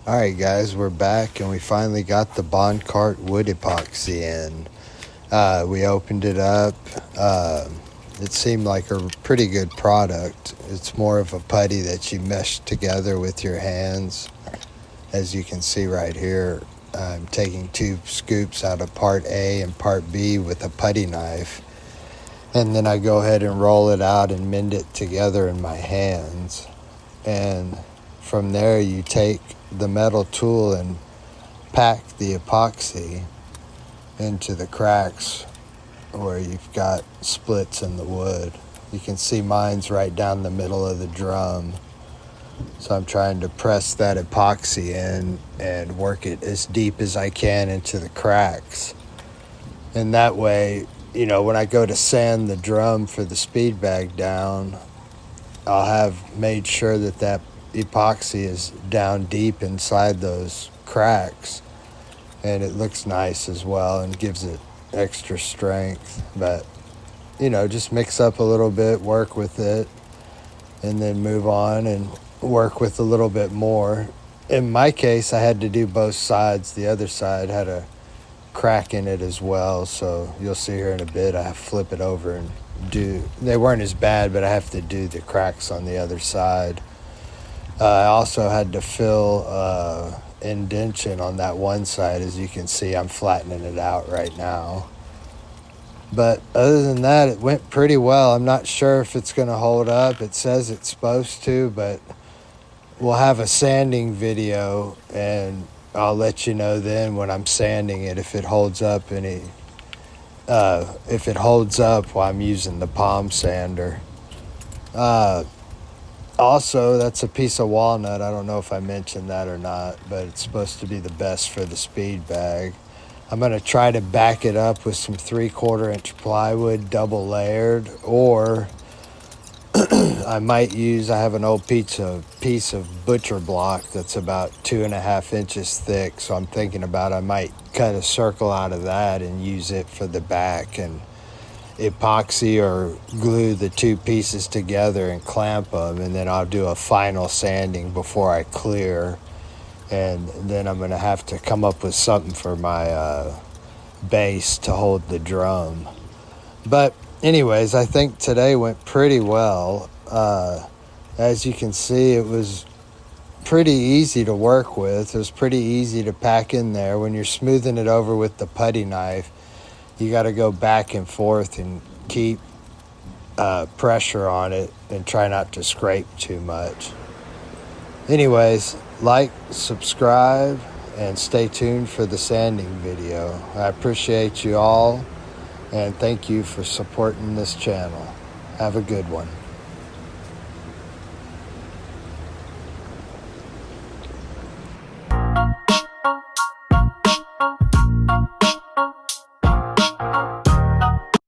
Alright guys, we're back and we finally got the Bond Cart wood epoxy in. We opened it up. It seemed like a pretty good product. It's more of a putty that you mesh together with your hands. As you can see right here, I'm taking 2 scoops out of part A and part B with a putty knife. And then I go ahead and roll it out and mend it together in my hands. And from there you take the metal tool and pack the epoxy into the cracks where you've got splits in the wood. You can see mine's right down the middle of the drum. So I'm trying to press that epoxy in and work it as deep as I can into the cracks. And that way, when I go to sand the drum for the speed bag down, I'll have made sure that epoxy is down deep inside those cracks, and it looks nice as well and gives it extra strength. But just mix up a little bit, work with it, and then move on and work with a little bit more. In my case, I had to do both sides. The other side had a crack in it as well, so you'll see here in a bit I have to flip it over and they weren't as bad, but I have to do the cracks on the other side. I also had to fill indentation on that one side. As you can see, I'm flattening it out right now. But other than that, it went pretty well. I'm not sure if it's going to hold up. It says it's supposed to, but we'll have a sanding video, and I'll let you know then when I'm sanding it if it holds up if it holds up while I'm using the palm sander. Also, that's a piece of walnut. I don't know if I mentioned that or not, but it's supposed to be the best for the speed bag. I'm going to try to back it up with some 3/4 inch plywood, double layered, or I have an old piece of butcher block that's about 2.5 inches thick, so I'm thinking about I might cut a circle out of that and use it for the back and epoxy or glue the 2 pieces together and clamp them, and then I'll do a final sanding before I clear. And then I'm going to have to come up with something for my base to hold the drum. But anyways, I think today went pretty well. As you can see, it was pretty easy to work with. It was pretty easy to pack in there. When you're smoothing it over with the putty knife, you got to go back and forth and keep pressure on it and try not to scrape too much. Anyways, like, subscribe, and stay tuned for the sanding video. I appreciate you all, and thank you for supporting this channel. Have a good one.